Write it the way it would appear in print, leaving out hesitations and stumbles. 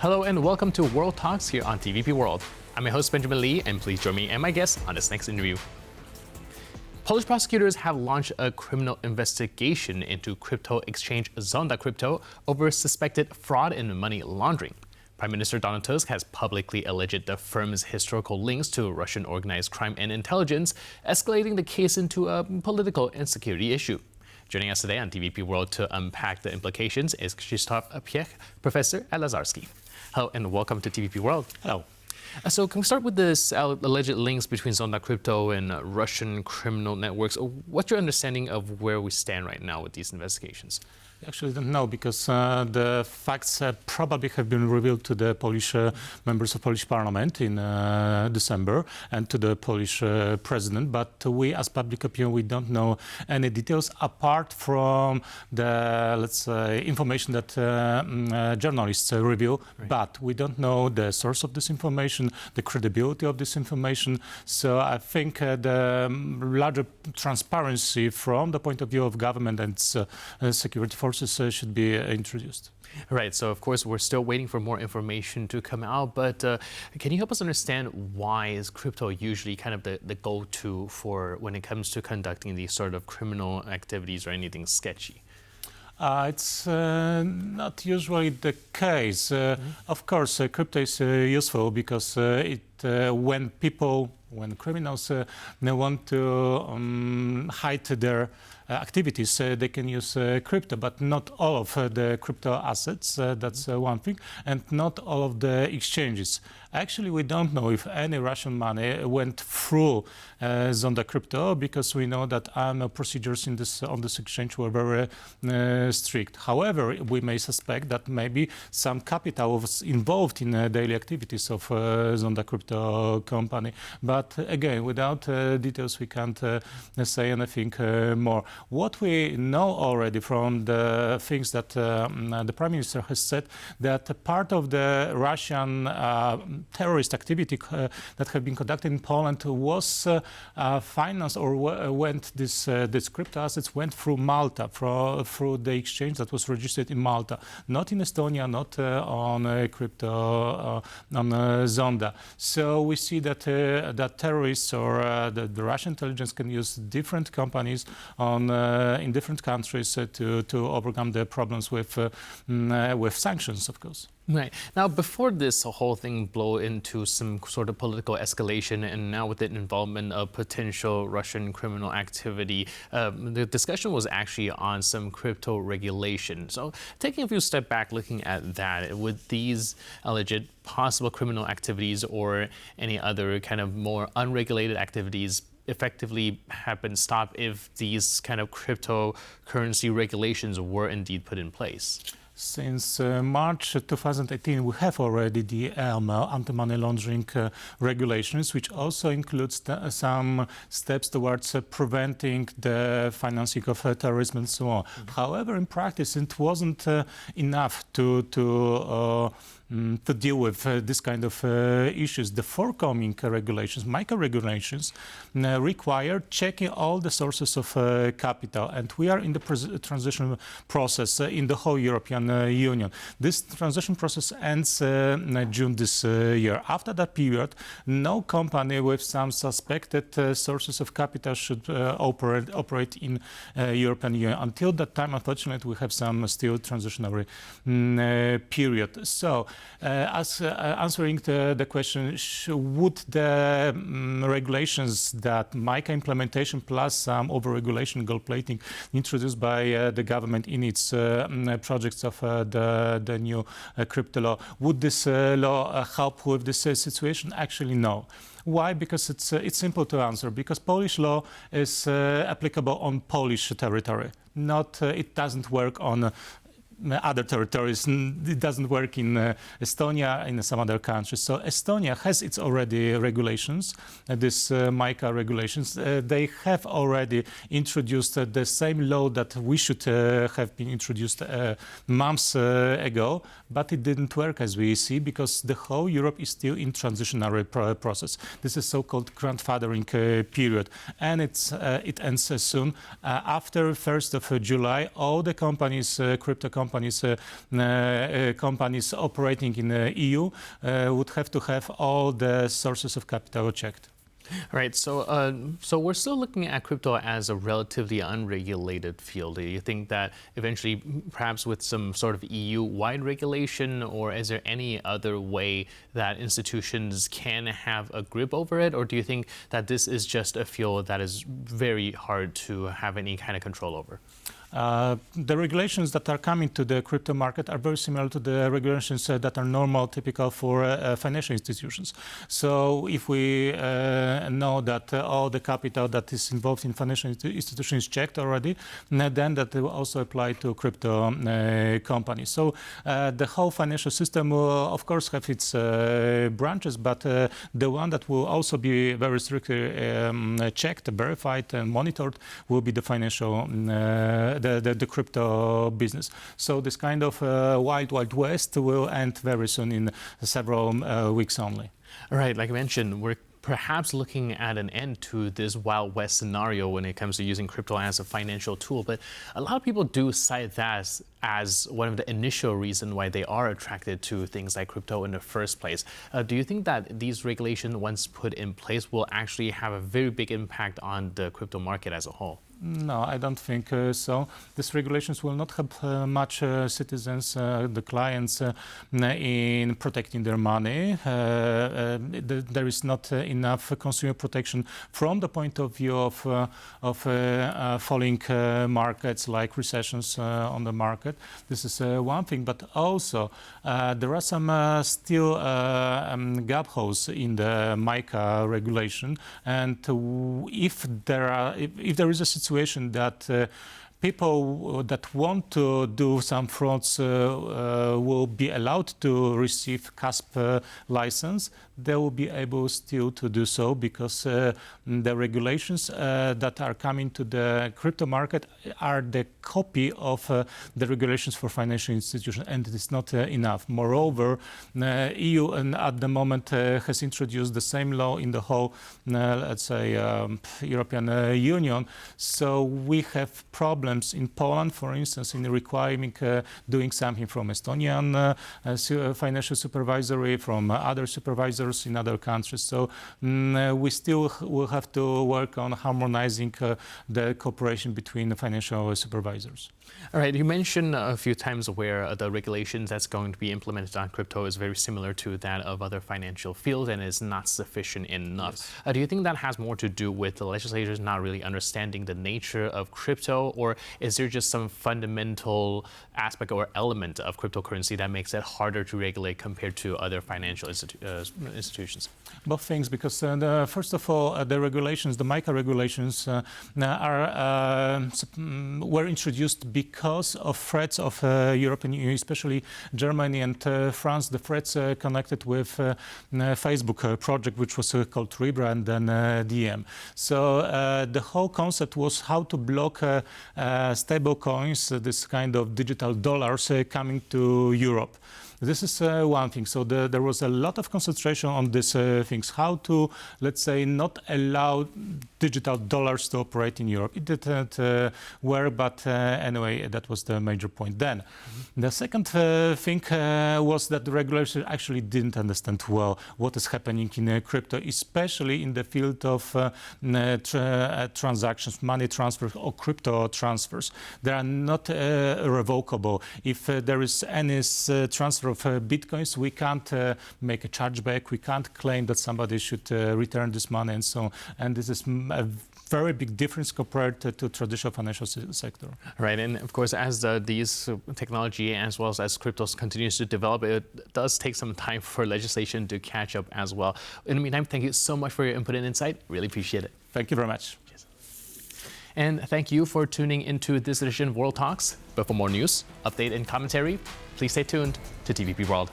Hello and welcome to World Talks here on TVP World. I'm your host Benjamin Lee, and please join me and my guest on this next interview. Polish prosecutors have launched a criminal investigation into crypto exchange Zonda Crypto over suspected fraud and money laundering. Prime Minister Donald Tusk has publicly alleged the firm's historical links to Russian organized crime and intelligence, escalating the case into a political and security issue. Joining us today on TVP World to unpack the implications is Krzysztof Piech, professor at Lazarski. Hello and welcome to TVP World. Hello. So can we start with this alleged links between Zonda Crypto and Russian criminal networks? What's your understanding of where we stand right now with these investigations? I actually don't know, because the facts probably have been revealed to the Polish members of Polish Parliament in December and to the Polish president. But we, as public opinion, we don't know any details apart from the, let's say, information that journalists reveal. Right. But we don't know the source of this information, the credibility of this information. So I think the larger transparency from the point of view of government and security forces should be introduced. Right, so of course we're still waiting for more information to come out, but can you help us understand why is crypto usually kind of the go-to for when it comes to conducting these sort of criminal activities or anything sketchy? It's not usually the case. Of course, crypto is useful because when criminals want to hide their activities, they can use crypto, but not all of the crypto assets. That's one thing, and not all of the exchanges. Actually, we don't know if any Russian money went through Zonda Crypto, because we know that procedures on this exchange were very strict. However, we may suspect that maybe some capital was involved in daily activities of Zonda Crypto company. But again, without details, we can't say anything more. What we know already from the things that the Prime Minister has said, that part of the Russian terrorist activity that have been conducted in Poland was financed, or this crypto assets went through Malta, through the exchange that was registered in Malta, not in Estonia, not on crypto on Zonda. So we see that that terrorists or the Russian intelligence can use different companies in different countries to overcome the problems with sanctions, of course. Right. Now, before this whole thing blow into some sort of political escalation, and now with the involvement of potential Russian criminal activity, the discussion was actually on some crypto regulation. So taking a few steps back, looking at that, would these alleged possible criminal activities or any other kind of more unregulated activities effectively have been stopped if these kind of cryptocurrency regulations were indeed put in place? Since March 2018, we have already the anti-money laundering regulations, which also includes some steps towards preventing the financing of terrorism and so on. However, in practice, it wasn't enough to deal with this kind of issues. The forthcoming regulations, micro-regulations, require checking all the sources of capital, and we are in the transition process in the whole European Union. This transition process ends June this year. After that period, no company with some suspected sources of capital should operate in European Union. Until that time, unfortunately, we have some still transitionary period. So, answering the question, would the regulations that MiCA implementation plus some over-regulation, gold plating introduced by the government in its projects of the new crypto law, would this law help with this situation? Actually, no. Why? Because it's simple to answer. Because Polish law is applicable on Polish territory. It doesn't work on other territories. It doesn't work in Estonia, in some other countries. So Estonia has its already regulations, this MiCA regulations. They have already introduced the same law that we should have been introduced months ago, but it didn't work, as we see, because the whole Europe is still in transitionary process. This is so-called grandfathering period, and it ends soon. After 1st of July, all the companies, crypto companies, companies operating in the EU would have to have all the sources of capital checked. Right. So we're still looking at crypto as a relatively unregulated field. Do you think that eventually, perhaps with some sort of EU-wide regulation, or is there any other way that institutions can have a grip over it? Or do you think that this is just a field that is very hard to have any kind of control over? The regulations that are coming to the crypto market are very similar to the regulations that are normal, typical for financial institutions. So if we know that all the capital that is involved in financial institutions is checked already, then that will also apply to crypto companies. So the whole financial system will, of course, have its branches, but the one that will also be very strictly checked, verified, and monitored will be the financial the crypto business. So this kind of wild west will end very soon, in several weeks only. All right, like I mentioned, we're perhaps looking at an end to this Wild West scenario when it comes to using crypto as a financial tool. But a lot of people do cite that as one of the initial reasons why they are attracted to things like crypto in the first place. Do you think that these regulations, once put in place, will actually have a very big impact on the crypto market as a whole? No, I don't think so. These regulations will not help much citizens, the clients, in protecting their money. There is not enough consumer protection from the point of view of falling markets, like recessions on the market. This is one thing, but also there are some still gap holes in the MiCA regulation, and if there is a situation that people that want to do some frauds will be allowed to receive CASP license, they will be able still to do so, because the regulations that are coming to the crypto market are the copy of the regulations for financial institutions, and it is not enough. Moreover, EU at the moment has introduced the same law in the whole, let's say, European Union. So we have problems in Poland, for instance, in requiring doing something from Estonian financial supervisory, from other supervisors in other countries. So we still will have to work on harmonizing the cooperation between the financial supervisors. All right, you mentioned a few times where the regulations that's going to be implemented on crypto is very similar to that of other financial fields and is not sufficient enough. Yes. Do you think that has more to do with the legislators not really understanding the nature of crypto, or is there just some fundamental aspect or element of cryptocurrency that makes it harder to regulate compared to other financial institutions? Both things, because first of all, the regulations, the MiCA regulations, were introduced because of threats of European Union, especially Germany and France, the threats connected with Facebook project, which was called Rebrand and DM. So the whole concept was how to block stable coins, this kind of digital dollars coming to Europe. This is one thing. So there was a lot of concentration on these things. How to, let's say, not allow digital dollars to operate in Europe. It didn't work, but anyway, that was the major point then. The second thing was that the regulators actually didn't understand well what is happening in crypto, especially in the field of transactions, money transfers or crypto transfers. They are not revocable. If there is any transfer of bitcoins, we can't make a chargeback. We can't claim that somebody should return this money and so on. And this is a very big difference compared to traditional financial sector. Right, and of course, as these technology as well as cryptos continues to develop, it does take some time for legislation to catch up as well. In the meantime, thank you so much for your input and insight. Really appreciate it. Thank you very much. Cheers. And thank you for tuning into this edition of World Talks. But for more news, update, and commentary, please stay tuned to TVP World.